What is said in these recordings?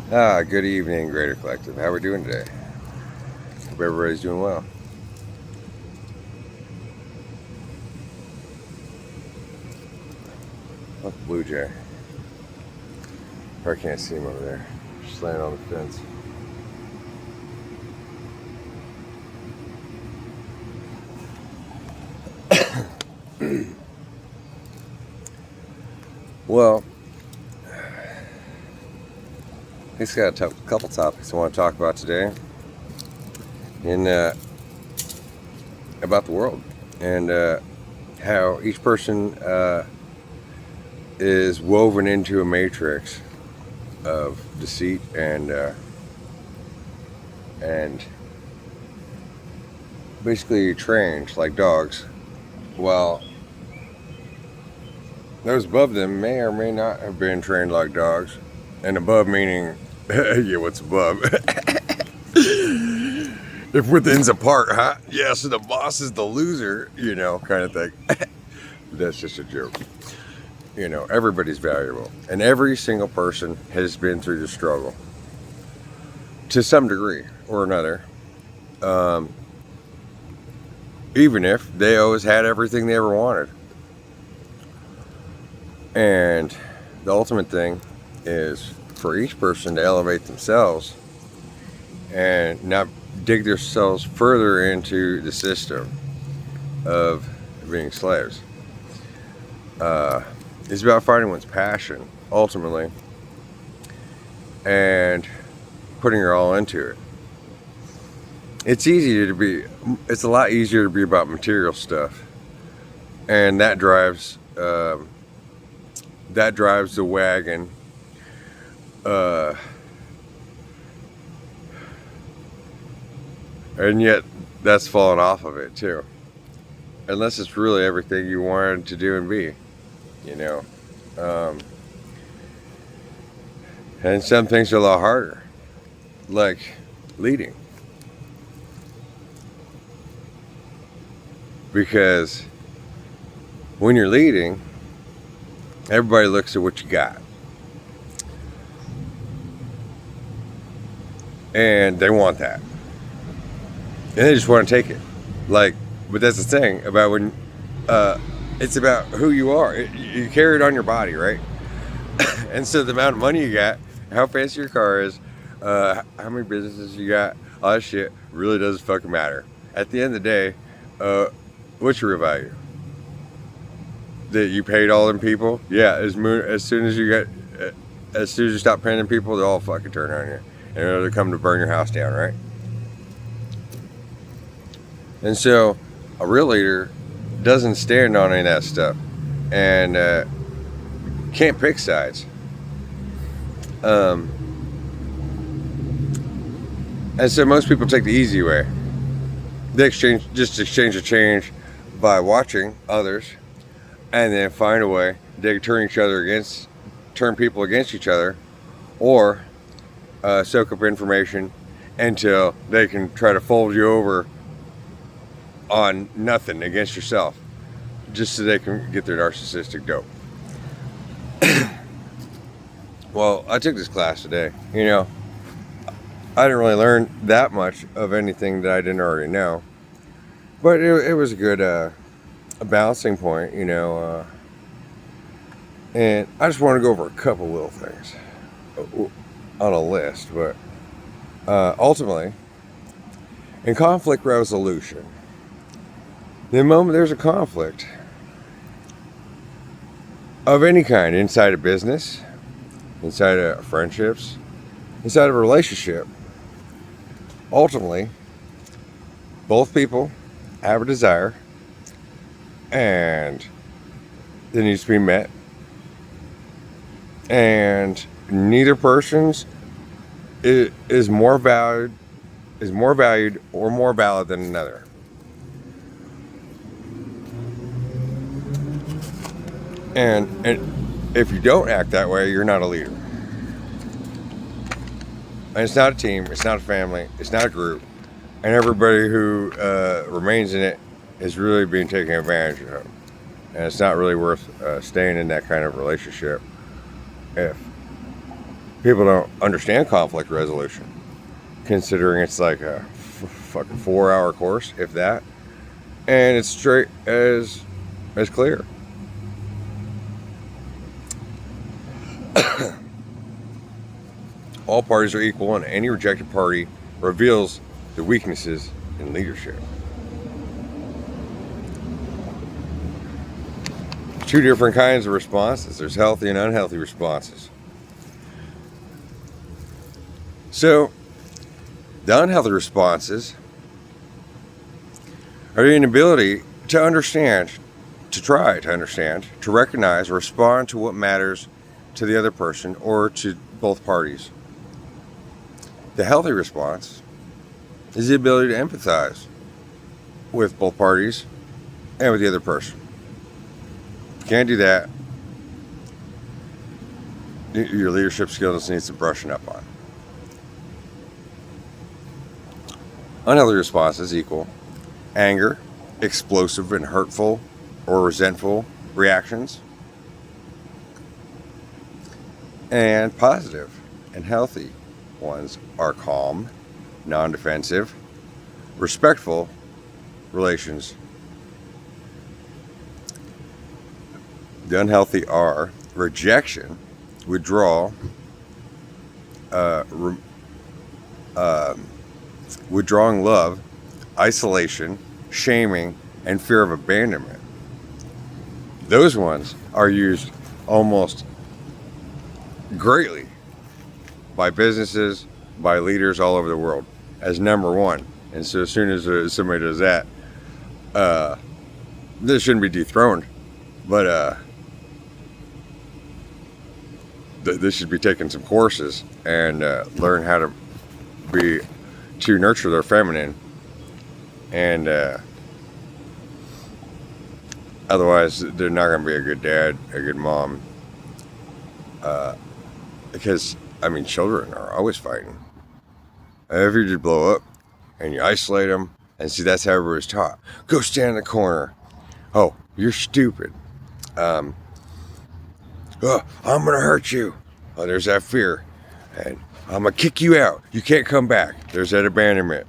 Good evening, Greater Collective. How we doing today? Hope everybody's doing well. Oh, Blue Jay. Probably can't see him over there. Just laying on the fence. Well, he's got a couple topics I want to talk about today, and about the world and how each person is woven into a matrix of deceit and basically trained like dogs, while those above them may or may not have been trained like dogs. And above meaning, yeah, what's above? If within's apart, huh? Yeah, so the boss is the loser, kind of thing. That's just a joke. Everybody's valuable. And every single person has been through the struggle to some degree or another. Even if they always had everything they ever wanted. And the ultimate thing is for each person to elevate themselves and not dig themselves further into the system of being slaves. It's about finding one's passion, ultimately, and putting your all into it. It's a lot easier to be about material stuff, and that drives the wagon. And yet that's fallen off of it too, unless it's really everything you wanted to do and be, and some things are a lot harder, like leading, because when you're leading, everybody looks at what you got and they want that. And they just want to take it. But that's the thing about when it's about who you are. You carry it on your body, right? And so the amount of money you got, how fancy your car is, how many businesses you got, all that shit really doesn't fucking matter. At the end of the day, what's your real value? That you paid all them people? Yeah, as soon as you stop paying them people, they'll all fucking turn on you. And they'll come to burn your house down, right? And so a real leader doesn't stand on any of that stuff and can't pick sides. And so most people take the easy way. They exchange the change by watching others and then find a way to turn people against each other, or soak up information until they can try to fold you over on nothing against yourself, just so they can get their narcissistic dope. Well, I took this class today. I didn't really learn that much of anything that I didn't already know, but it was a good a balancing point, and I just want to go over a couple little things on a list. But ultimately, in conflict resolution, the moment there's a conflict of any kind, inside a business, inside of friendships, inside of a relationship, ultimately, both people have a desire and it needs to be met. And neither person's is more valued or more valid than another. And if you don't act that way, you're not a leader. And it's not a team, it's not a family, it's not a group. And everybody who remains in it is really being taken advantage of. And it's not really worth staying in that kind of relationship if People don't understand conflict resolution, considering it's like a fucking 4 hour course, if that, and it's straight as clear. All parties are equal, and any rejected party reveals the weaknesses in leadership. Two different kinds of responses. There's healthy and unhealthy responses. So, the unhealthy responses are the inability to understand, to try to understand, to recognize, or respond to what matters to the other person or to both parties. The healthy response is the ability to empathize with both parties and with the other person. If you can't do that, your leadership skills need some brushing up on. Unhealthy responses equal anger, explosive and hurtful or resentful reactions, and positive and healthy ones are calm, non-defensive, respectful relations. The unhealthy are rejection, withdrawal, withdrawing love, isolation, shaming, and fear of abandonment. Those ones are used almost greatly by businesses, by leaders all over the world as number one. And so as soon as somebody does that, this shouldn't be dethroned, but they should be taking some courses and learn how to nurture their feminine, and otherwise they're not going to be a good dad, a good mom, because I mean, children are always fighting. If you just blow up and you isolate them, and see, that's how everybody's taught. Go stand in the corner. Oh, you're stupid. Oh, I'm gonna hurt you. Oh, there's that fear, and I'm gonna kick you out. You can't come back. There's that abandonment.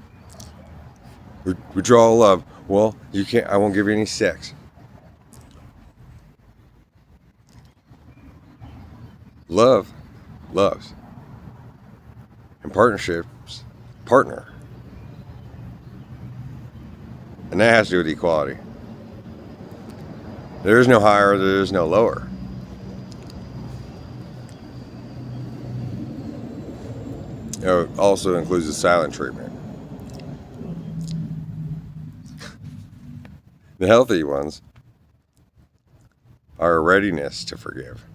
Withdrawal love. Well, you can't. I won't give you any sex. Love, loves, and partnerships, partner, and that has to do with equality. There is no higher. There is no lower. It also includes the silent treatment. The healthy ones are a readiness to forgive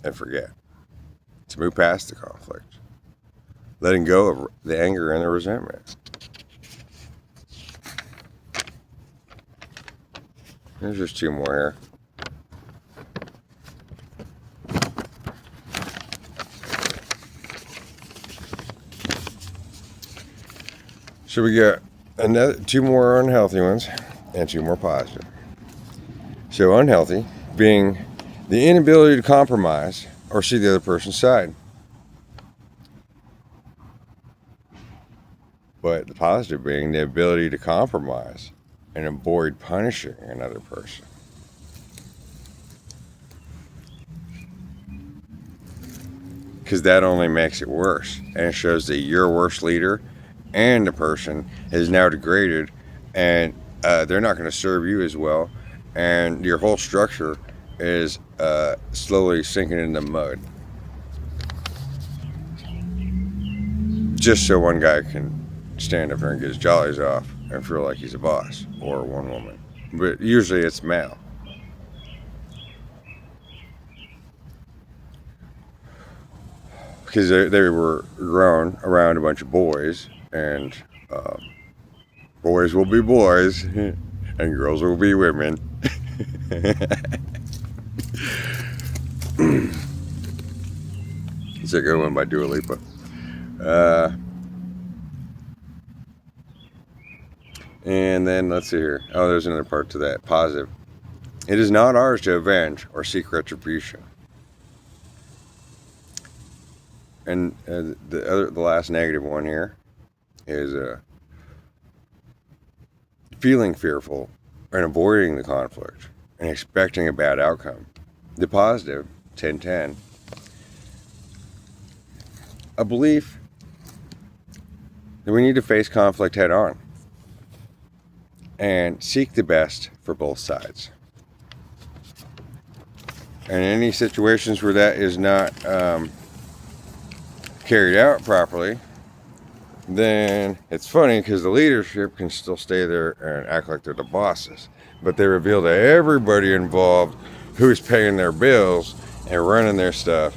and forget, to move past the conflict, letting go of the anger and the resentment. There's just two more here. So we got two more unhealthy ones and two more positive. So unhealthy being the inability to compromise or see the other person's side. But the positive being the ability to compromise and avoid punishing another person. Because that only makes it worse. And it shows that you're a worse leader and the person is now degraded, and they're not going to serve you as well. And your whole structure is slowly sinking in the mud. Just so one guy can stand up there and get his jollies off and feel like he's a boss, or one woman. But usually it's male. Because they were grown around a bunch of boys, and boys will be boys, and girls will be women. It's a good one by Dua Lipa. And then let's see here. Oh, there's another part to that. Positive. It is not ours to avenge or seek retribution. And the last negative one here is feeling fearful and avoiding the conflict and expecting a bad outcome. The positive, 10-10, a belief that we need to face conflict head on and seek the best for both sides. And any situations where that is not carried out properly, then it's funny because the leadership can still stay there and act like they're the bosses, but they reveal to everybody involved who's paying their bills and running their stuff,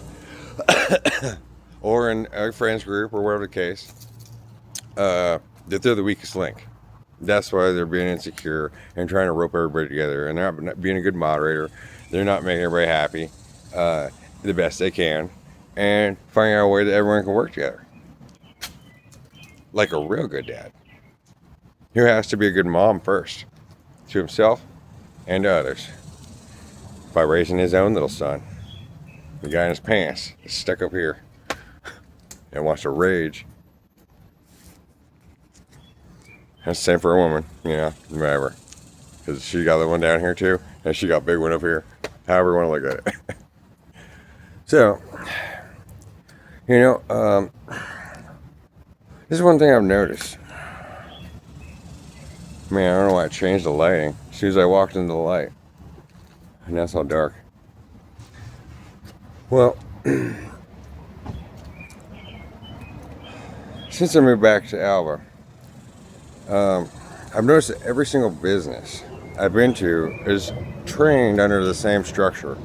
or in a friends group or whatever the case, that they're the weakest link. That's why they're being insecure and trying to rope everybody together, and they're not being a good moderator. They're not making everybody happy the best they can, and finding out a way that everyone can work together. Like a real good dad, who has to be a good mom first, to himself and to others, by raising his own little son. The guy in his pants is stuck up here and wants to rage. That's the same for a woman, whatever. Because she got the one down here too, and she got a big one up here. However you want to look at it. So, this is one thing I've noticed. Man, I don't know why I changed the lighting as soon as I walked into the light. And that's all dark. Well, since I moved back to Alva, I've noticed that every single business I've been to is trained under the same structure.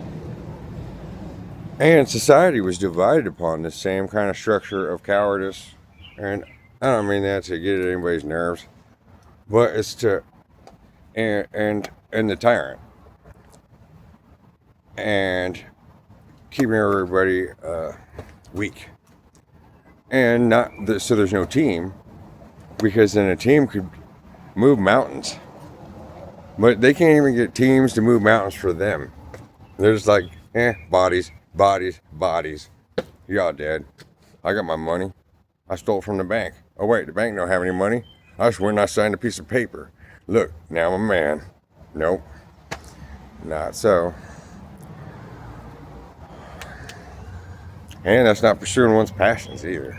And society was divided upon the same kind of structure of cowardice. And I don't mean that to get at anybody's nerves, but it's to, and the tyrant. And keeping everybody weak. And so there's no team, because then a team could move mountains. But they can't even get teams to move mountains for them. They're just like, bodies. Y'all dead. I got my money. I stole it from the bank. Oh wait, the bank don't have any money? I just went and I signed a piece of paper. Look, now I'm a man. Nope. Not so. And that's not pursuing one's passions either.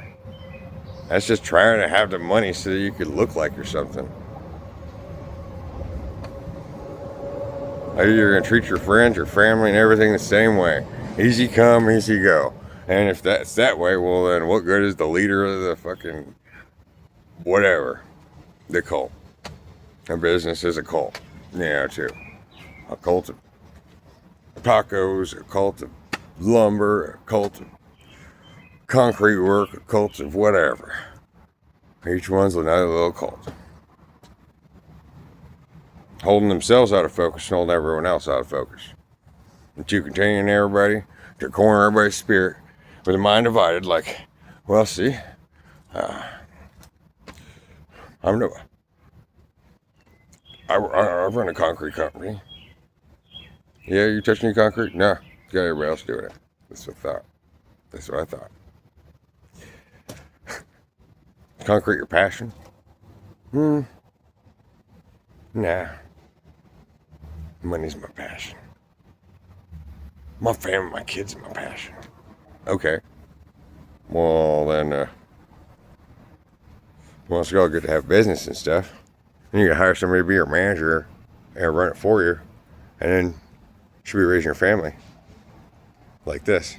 That's just trying to have the money so that you could look like you're something. You're going to treat your friends, your family, and everything the same way. Easy come, easy go. And if that's that way, well then what good is the leader of the fucking whatever? The cult. A business is a cult. Yeah, too. A cult of tacos, a cult of lumber, a cult of concrete work, a cult of whatever. Each one's another little cult. Holding themselves out of focus and holding everyone else out of focus. And to containing everybody, to corner everybody's spirit, with a mind divided, like, well, see, I run a concrete company. Yeah, you touching any concrete? No, you got everybody else doing it. That's what I thought. That's what I thought. Concrete your passion? Nah. Money's my passion. My family, my kids are my passion. Okay. Well, then, it's all good to have business and stuff. And you can hire somebody to be your manager and run it for you. And then you should be raising your family. Like this.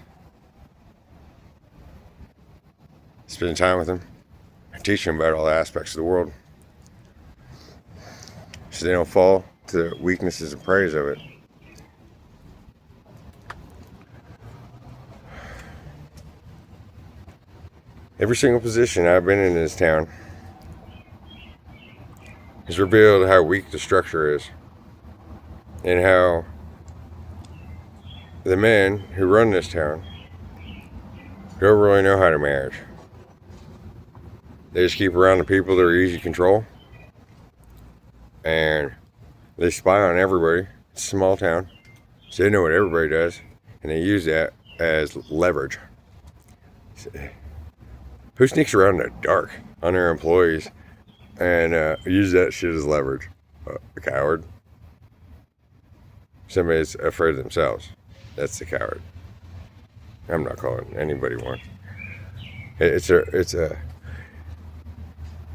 Spending time with them. And teaching them about all the aspects of the world. So they don't fall to the weaknesses and praise of it. Every single position I've been in this town has revealed how weak the structure is, and how the men who run this town don't really know how to manage. They just keep around the people that are easy to control, and they spy on everybody. It's a small town, so they know what everybody does, and they use that as leverage. Who sneaks around in the dark on their employees and use that shit as leverage? A coward. Somebody's afraid of themselves. That's the coward. I'm not calling anybody one. It's a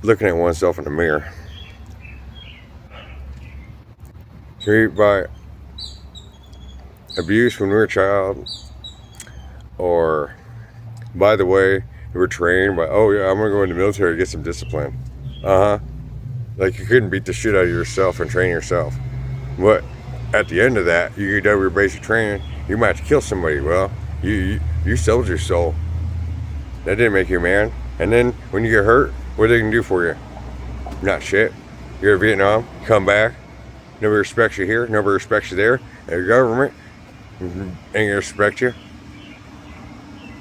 looking at oneself in the mirror. See, by abuse when we were a child, or by the way, we were trained by, oh yeah, I'm gonna go in the military to get some discipline. Like you couldn't beat the shit out of yourself and train yourself. But at the end of that, you get done with your basic training, you might have to kill somebody. Well, you sold your soul. That didn't make you a man. And then when you get hurt, what are they gonna do for you? Not shit. You go to Vietnam, come back, nobody respects you here, nobody respects you there. And the government ain't gonna respect you.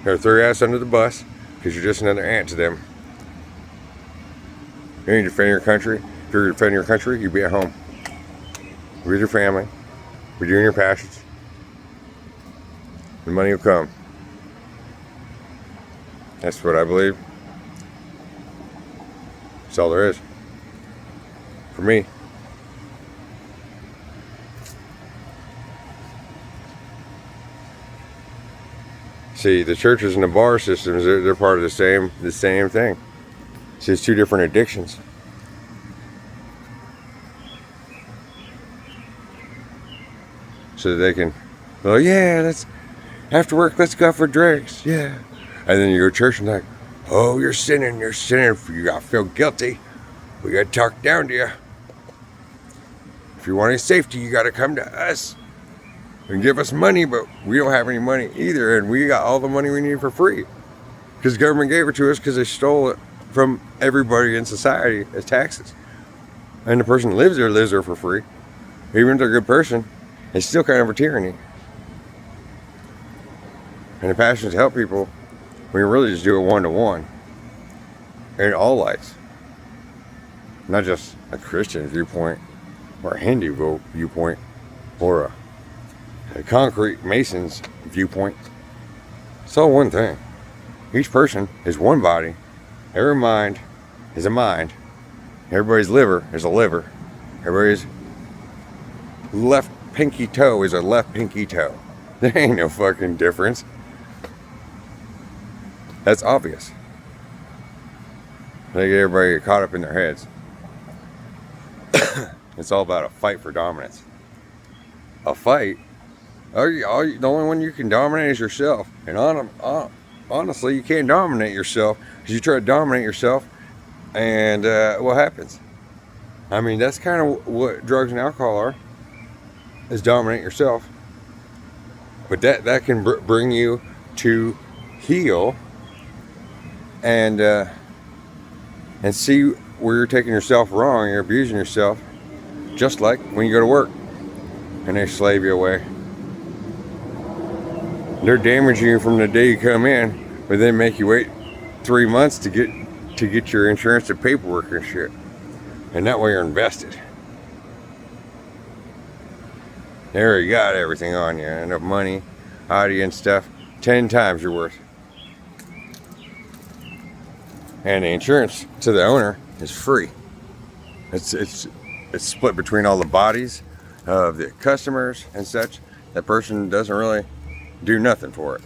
They'll throw your ass under the bus because you're just another ant to them. You need to defend your country. If you're defending your country, you be at home with your family, with you and your passions. The money will come. That's what I believe. That's all there is. For me. See, the churches and the bar systems, they're part of the same thing. See, it's two different addictions. So that they can, well, yeah, let's, after work, let's go out for drinks. Yeah. And then you go to church and like, oh, you're sinning. You gotta feel guilty. We gotta talk down to you. If you want any safety, you gotta come to us and give us money, but we don't have any money either, and we got all the money we need for free. Because the government gave it to us because they stole it from everybody in society as taxes. And the person that lives there for free. Even if they're a good person, it's still kind of a tyranny. And the passion is to help people, we can really just do it one-to-one. In all lights. Not just a Christian viewpoint, or a Hindu viewpoint, or a concrete mason's viewpoint. It's all one thing. Each person is one body. Every mind is a mind. Everybody's liver is a liver. Everybody's left pinky toe is a left pinky toe. There ain't no fucking difference. That's obvious. They get everybody caught up in their heads. It's all about a fight for dominance. A fight? The only one you can dominate is yourself. And honestly, you can't dominate yourself because you try to dominate yourself, and what happens? I mean, that's kind of what drugs and alcohol are, is dominate yourself. But that can bring you to heal and see where you're taking yourself wrong, you're abusing yourself, just like when you go to work and they slave you away. They're damaging you from the day you come in, but then make you wait 3 months to get your insurance and paperwork and shit. And that way you're invested. There you got everything on you, enough money, Audi and stuff, 10 times your worth. And the insurance to the owner is free. It's split between all the bodies of the customers and such. That person doesn't really do nothing for it.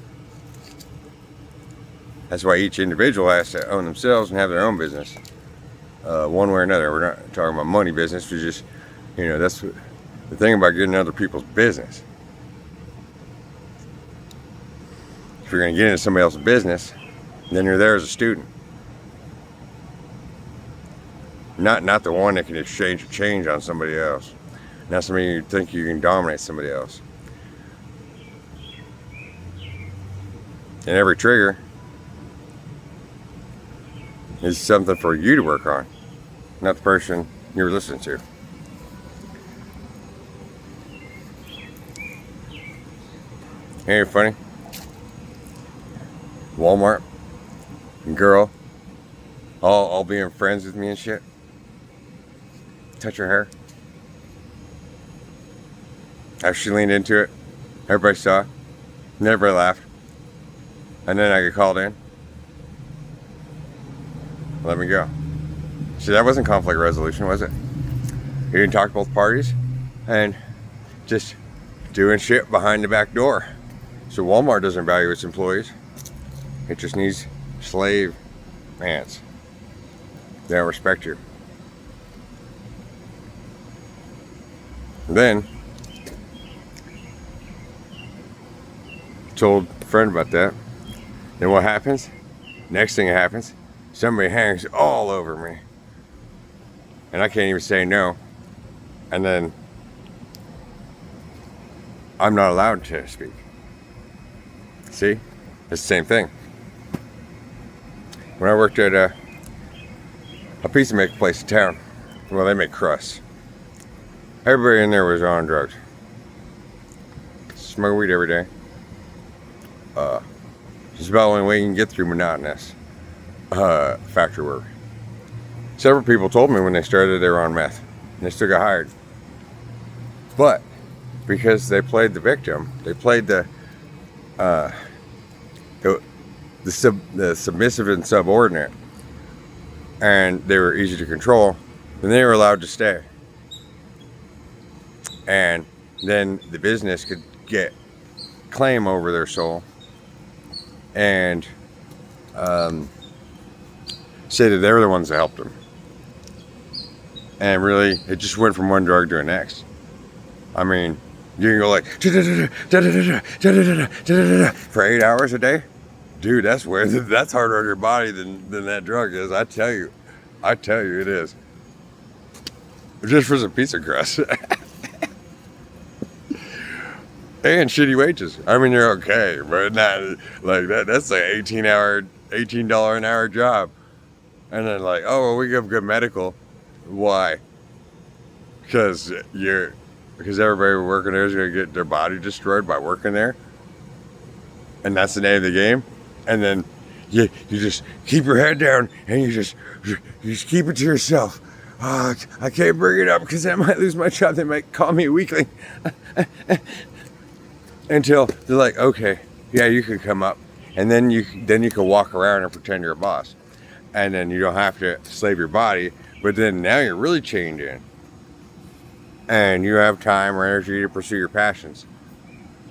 That's why each individual has to own themselves and have their own business, one way or another. We're not talking about money business. We just, that's the thing about getting other people's business. If you're going to get into somebody else's business, then you're there as a student. Not the one that can exchange a change on somebody else. Not somebody you think you can dominate somebody else. And every trigger is something for you to work on, not the person you're listening to. Ain't it funny? Walmart, girl, all being friends with me and shit. Touch her hair. After she leaned into it, everybody saw it. Never laughed. And then I get called in. let me go. See, that wasn't conflict resolution, was it? You didn't talk to both parties and just doing shit behind the back door. So Walmart doesn't value its employees. It just needs slave hands. They don't respect you. Then, told a friend about that. Then what happens? Next thing that happens, somebody hangs all over me. And I can't even say no. And then I'm not allowed to speak. See? It's the same thing. When I worked at a pizza maker place in town, well, they make crusts. Everybody in there was on drugs. Smoke weed every day. Just about the only way you can get through monotonous factory work. Several people told me when they started they were on meth, and they still got hired. But because they played the victim, they played the submissive and subordinate, and they were easy to control, then they were allowed to stay. And then the business could get claim over their soul and say that they're the ones that helped them. And really, it just went from one drug to the next. I mean, you can go like for 8 hours a day. Dude, that's harder on your body than that drug is. I tell you it is. Just for some pizza crust. And shitty wages. I mean, you're okay, but not like that. That's like $18 an hour job. And then like, oh, well, we give good medical. Why? Because everybody working there is going to get their body destroyed by working there. And that's the name of the game. And then you just keep your head down and you just keep it to yourself. Oh, I can't bring it up because I might lose my job. They might call me a weakling. Until they're like, okay, yeah, you can come up. And then you can walk around and pretend you're a boss. And then you don't have to slave your body. But then now you're really chained in. And you have time or energy to pursue your passions.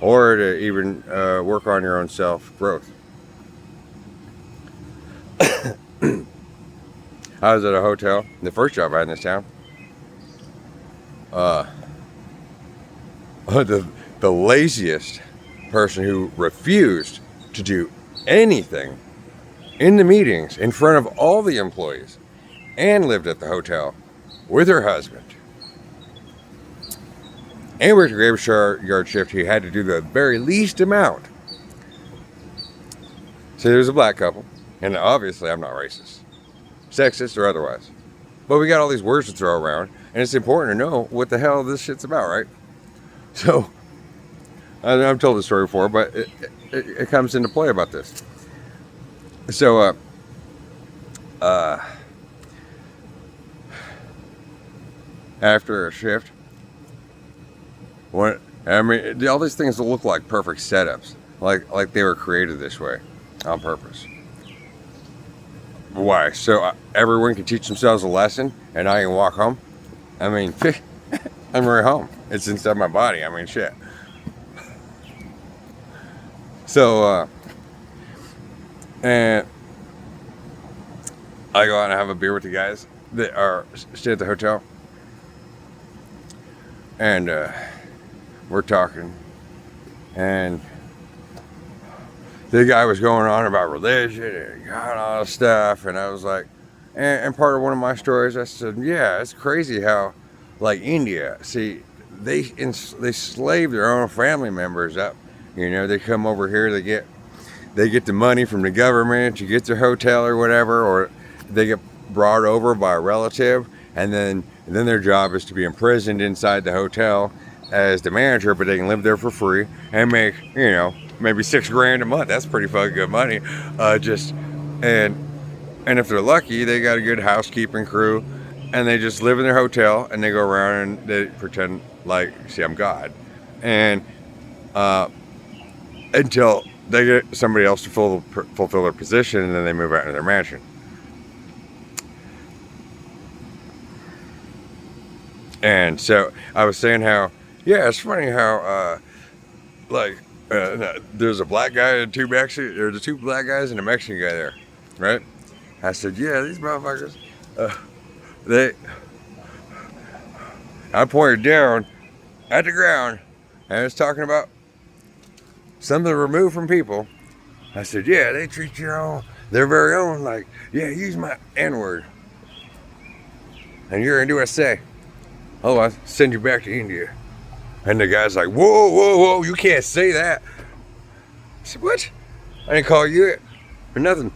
Or to even work on your own self-growth. I was at a hotel, the first job I had in this town. The laziest person who refused to do anything in the meetings in front of all the employees and lived at the hotel with her husband. And worked a graveyard shift. He had to do the very least amount. So there's a black couple. And obviously I'm not racist, sexist, or otherwise. But we got all these words to throw around. And it's important to know what the hell this shit's about, right? So, I've told this story before, but it comes into play about this. So, after a shift, all these things look like perfect setups, like they were created this way on purpose. Why? So everyone can teach themselves a lesson, and I can walk home. I mean, I'm right home. It's inside my body. I mean, shit. So, and I go out and have a beer with the guys that stay at the hotel. And we're talking. And the guy was going on about religion and all this stuff. And I was like, and part of one of my stories, I said, yeah, it's crazy how, like India, see, they slave their own family members up. You know, they come over here, they get the money from the government to get their hotel or whatever, or they get brought over by a relative, and then their job is to be imprisoned inside the hotel as the manager, but they can live there for free and make, you know, maybe $6,000 a month. That's pretty fucking good money. And if they're lucky, they got a good housekeeping crew, and they just live in their hotel, and they go around and they pretend like, see, I'm God, and until they get somebody else to fulfill their position, and then they move out into their mansion. And so I was saying how, yeah, it's funny how, there's a black guy and there's two black guys and a Mexican guy there, right? I said, yeah, these motherfuckers, they, I pointed down at the ground and I was talking about something removed from people. I said, yeah, they treat their very own like, yeah, use my N-word. And you're in USA. Oh, I'll send you back to India. And the guy's like, whoa, whoa, whoa, you can't say that. I said, what? I didn't call you it for nothing.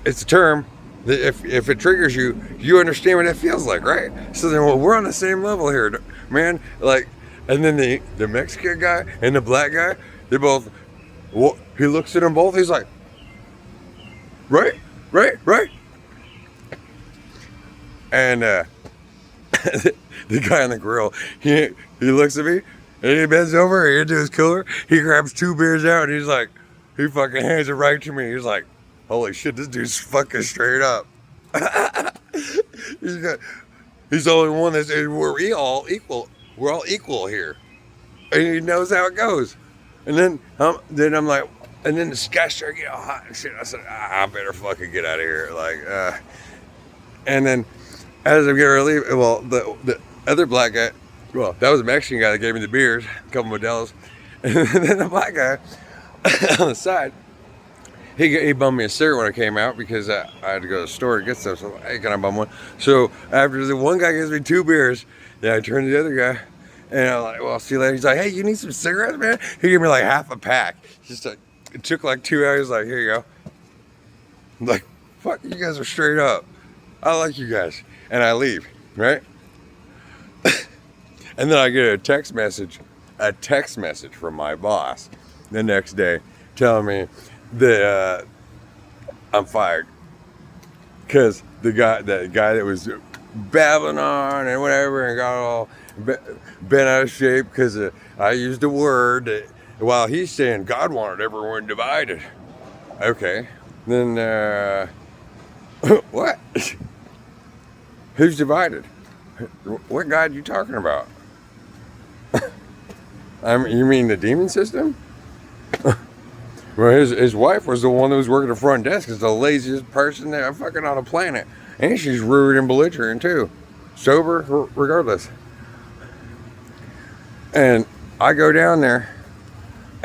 It's a term that if it triggers you, you understand what it feels like, right? So then, well, we're on the same level here, man. Like, and then the Mexican guy and the black guy, they both, well, he looks at them both, he's like, right. And the guy on the grill, he looks at me, and he bends over into his cooler, he grabs 2 beers out, and he's like, he fucking hands it right to me. He's like, holy shit, this dude's fucking straight up. He's the only one that's, we're all equal here. And he knows how it goes. And then I'm like, and then the sky started getting hot and shit. I said, I better fucking get out of here. Like, and then as I'm getting ready to leave, well, the other black guy, well, that was a Mexican guy that gave me the beers, a couple Modelo's. And then the black guy on the side, he bummed me a cigarette when I came out because I had to go to the store to get stuff. So, hey, can I bum one? So after the one guy gives me 2 beers, then I turn to the other guy, and I'm like, well, see you later. He's like, hey, you need some cigarettes, man? He gave me like half a pack. Just like, it took like 2 hours. Like, here you go. I'm like, fuck, you guys are straight up. I like you guys. And I leave, right? And then I get a text message from my boss the next day telling me that I'm fired because the guy that was babbling on and whatever and got all bent out of shape because I used a word that, while he's saying God wanted everyone divided. Okay, then what? Who's divided? What God are you talking about? You mean the demon system? Well, his wife was the one that was working the front desk. Is the laziest person there fucking on the planet, and she's rude and belligerent too. Sober, regardless. And I go down there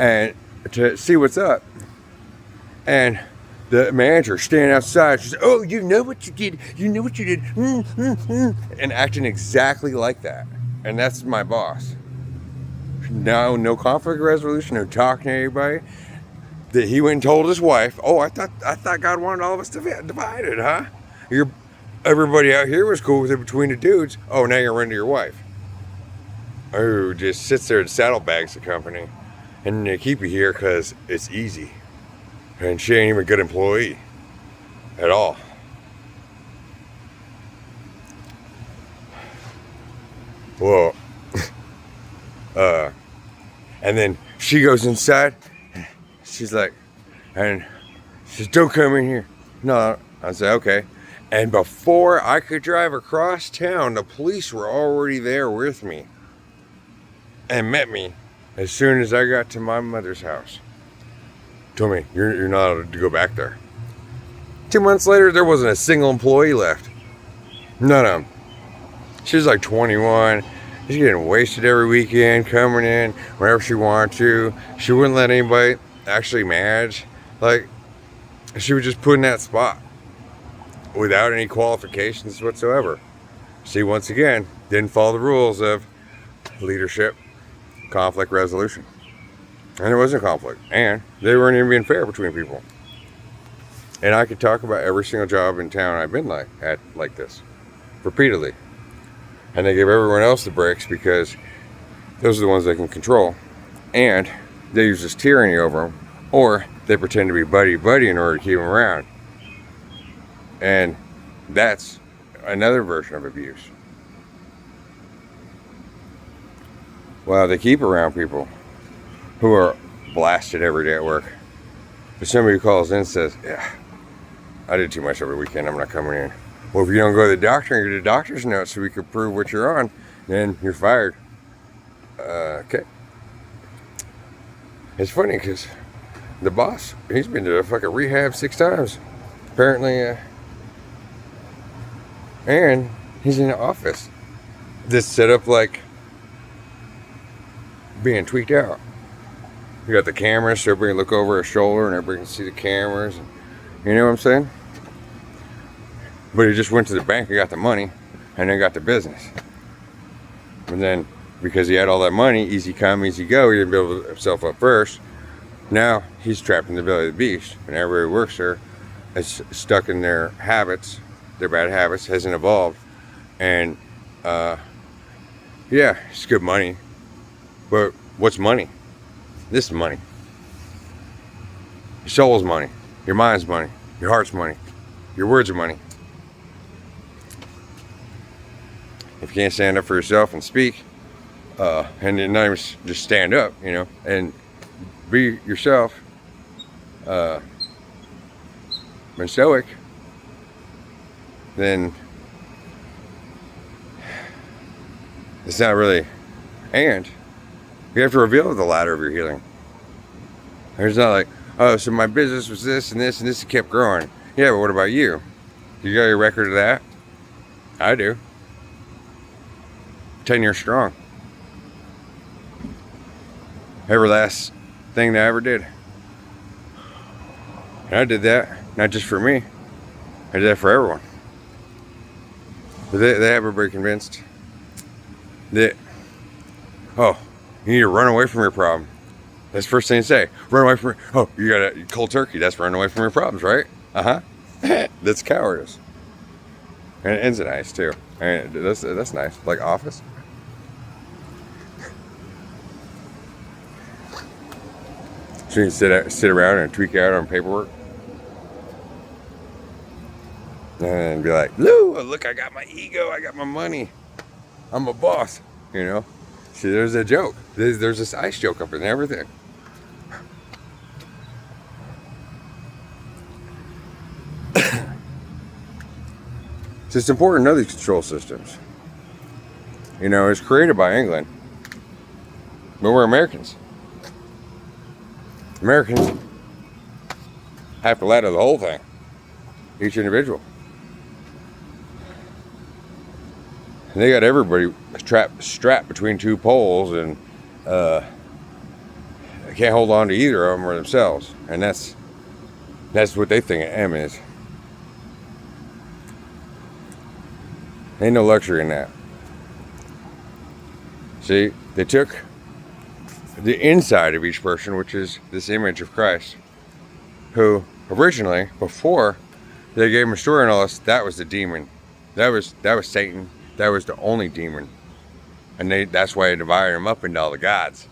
and to see what's up, and the manager standing outside. She's, oh, you know what you did? You know what you did? And acting exactly like that. And that's my boss. No conflict resolution, no talking to anybody. That he went and told his wife, oh, I thought God wanted all of us divided, huh? Everybody out here was cool with it between the dudes. Oh, now you're running to your wife. Oh, just sits there and saddlebags the company. And they keep you here because it's easy. And she ain't even a good employee at all. Well, and then she goes inside. She's like, and she says, don't come in here. No, I said, okay. And before I could drive across town, the police were already there with me and met me as soon as I got to my mother's house. Told me, you're not allowed to go back there. 2 months later, there wasn't a single employee left. None of them. She was like 21. She's getting wasted every weekend, coming in whenever she wanted to. She wouldn't let anybody actually manage. Like, she was just put in that spot without any qualifications whatsoever. See, once again, didn't follow the rules of leadership, conflict resolution. And there wasn't conflict. And they weren't even being fair between people. And I could talk about every single job in town I've been at like this repeatedly. And they give everyone else the breaks because those are the ones they can control. And they use this tyranny over them. Or they pretend to be buddy-buddy in order to keep them around. And that's another version of abuse. Well, they keep around people who are blasted every day at work. If somebody calls in and says, yeah, I did too much every weekend, I'm not coming in. Well, if you don't go to the doctor and get a doctor's note so we can prove what you're on, then you're fired. Okay. It's funny because the boss, he's been to a fucking rehab 6 times. Apparently, and he's in the office that's set up like being tweaked out. You got the cameras so everybody can look over his shoulder and everybody can see the cameras. And, you know what I'm saying? But he just went to the bank and got the money and then got the business. And then because he had all that money, easy come, easy go, he didn't build himself up first. Now he's trapped in the belly of the beast, and everybody who works there is stuck in their habits, their bad habits, hasn't evolved. And yeah, it's good money. But what's money? This is money. Your soul's money. Your mind's money. Your heart's money. Your words are money. If you can't stand up for yourself and speak, and then not even just stand up, you know, and be yourself, and stoic, then it's not really. And you have to reveal the ladder of your healing. It's not like, oh, so my business was this and this and this kept growing. Yeah, but what about you? You got your record of that? I do. 10 years strong. Every last thing that I ever did. And I did that, not just for me. I did that for everyone. But they have everybody convinced that, oh, you need to run away from your problem. That's the first thing to say. Run away from, oh, you got a cold turkey. That's running away from your problems, right? Uh-huh. That's cowardice. And it ends nice, too. And that's nice. Like Office. So you can sit around and tweak out on paperwork. And be like, look, I got my ego. I got my money. I'm a boss, you know. See, there's a joke. There's this ice joke up in everything. So it's important to know these control systems. You know, it's created by England. But we're Americans. Americans have to ladder the whole thing. Each individual. And they got everybody strapped between two poles, and they can't hold on to either of them or themselves. And that's what they think M is. Ain't no luxury in that. See, they took the inside of each person, which is this image of Christ, who originally, before they gave him a story and all this, that was the demon. That was Satan. That was the only demon. And that's why they divided him up into all the gods.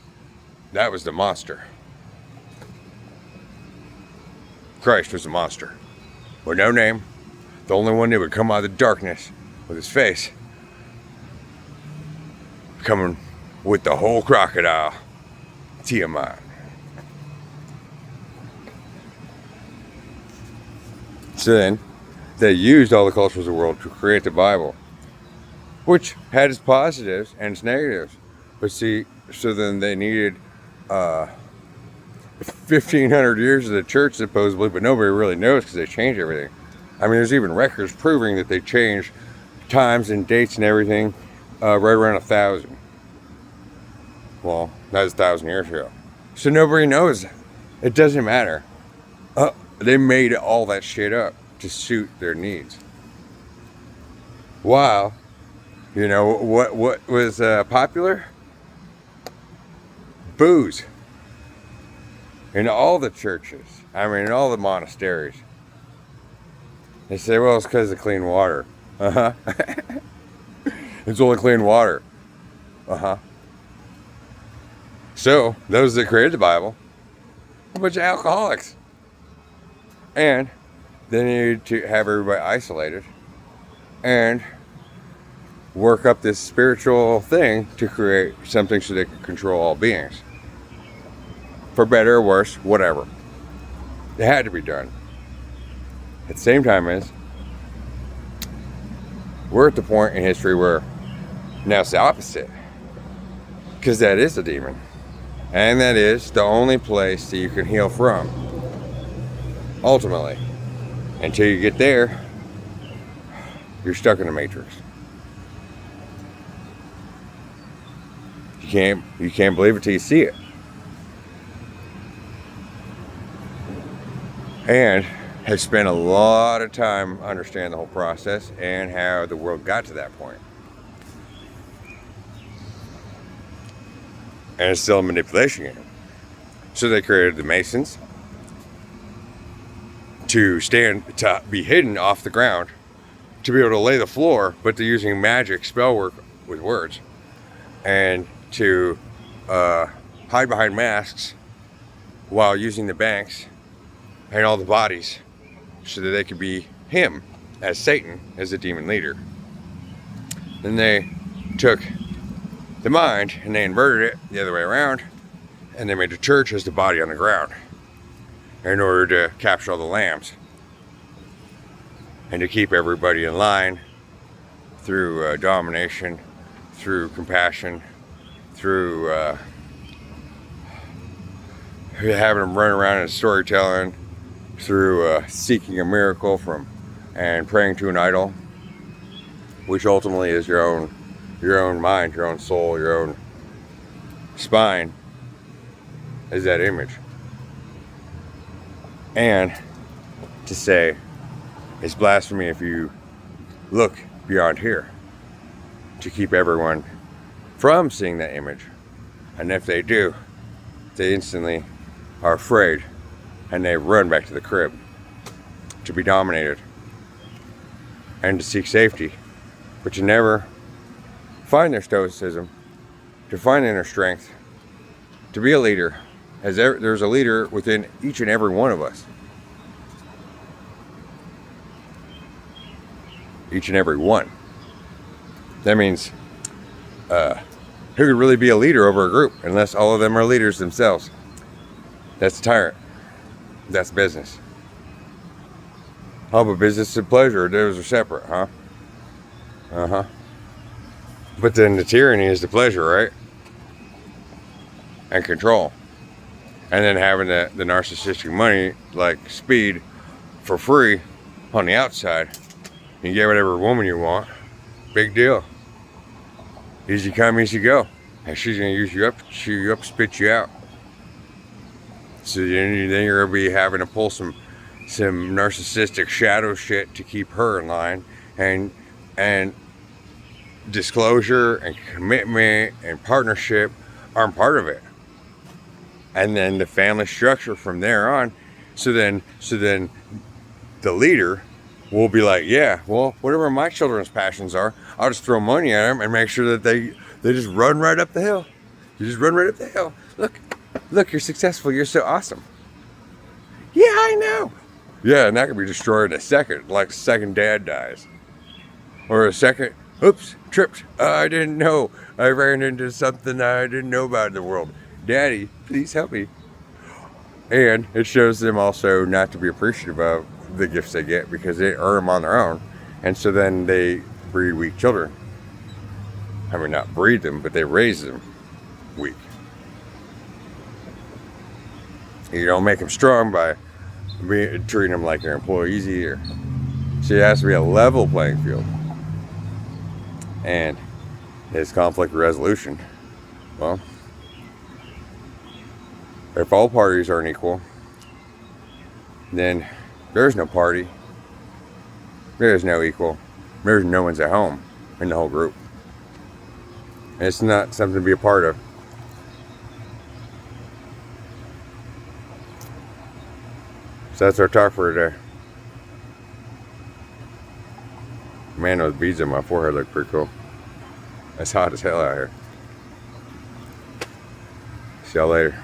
That was the monster. Christ was a monster. With no name. The only one that would come out of the darkness with his face coming with the whole crocodile. Tiamat. So then, they used all the cultures of the world to create the Bible, which had its positives and its negatives. But see, so then they needed 1,500 years of the church, supposedly, but nobody really knows because they changed everything. I mean, there's even records proving that they changed times and dates and everything right around 1,000. Well, that was 1,000 years ago. So nobody knows. It doesn't matter. They made all that shit up to suit their needs. While, you know, what was popular? Booze. In all the churches. I mean, in all the monasteries. They say, well, it's because of clean water. Uh-huh. It's only clean water. Uh-huh. So, those that created the Bible, a bunch of alcoholics. And they needed to have everybody isolated and work up this spiritual thing to create something so they could control all beings. For better or worse, whatever. It had to be done. At the same time as we're at the point in history where Now it's the opposite, because that is a demon, and that is the only place that you can heal from, ultimately. Until you get there, you're stuck in the matrix. You can't believe it till you see it. And have spent a lot of time understanding the whole process and how the world got to that point. And it's still a manipulation game. So they created the Masons to be hidden off the ground, to be able to lay the floor, but they're using magic spell work with words, and to hide behind masks while using the banks and all the bodies so that they could be him as Satan, as the demon leader. Then they took the mind and they inverted it the other way around, and they made the church as the body on the ground in order to capture all the lambs and to keep everybody in line through domination, through compassion, through having them run around in storytelling, through seeking a miracle from and praying to an idol, which ultimately is your own mind, your own soul, your own spine, is that image. And to say it's blasphemy if you look beyond here, to keep everyone from seeing that image. And if they do, they instantly are afraid and they run back to the crib to be dominated and to seek safety, but to never find their stoicism, to find inner strength, to be a leader, as there's a leader within each and every one of us. Each and every one. That means who could really be a leader over a group unless all of them are leaders themselves? That's a tyrant. That's business. Oh, but business and pleasure, those are separate, huh? Uh-huh. But then the tyranny is the pleasure, right? And control. And then having the narcissistic money, like speed, for free on the outside. You get whatever woman you want. Big deal. Easy come, easy go. And she's going to use you up, chew you up, spit you out. So then you're going to be having to pull some narcissistic shadow shit to keep her in line. And disclosure and commitment and partnership aren't part of it. And then the family structure from there on. So then the leader will be like, yeah, well, whatever my children's passions are, I'll just throw money at them and make sure that they just run right up the hill. You just run right up the hill. Look, you're successful. You're so awesome. Yeah, I know. Yeah, and that could be destroyed in a second, like second dad dies. Or a second, oops, tripped. I didn't know. I ran into something I didn't know about in the world. Daddy, please help me. And it shows them also not to be appreciative of the gifts they get because they earn them on their own. And so then they breed weak children. I mean, not breed them, but they raise them weak. You don't make them strong by treating them like their employees either. So it has to be a level playing field. And his conflict resolution, well, if all parties aren't equal, then there's no party. There's no equal. There's no one's at home in the whole group. And it's not something to be a part of. So that's our talk for today. Man, those beads on my forehead look pretty cool. It's hot as hell out here. See y'all later.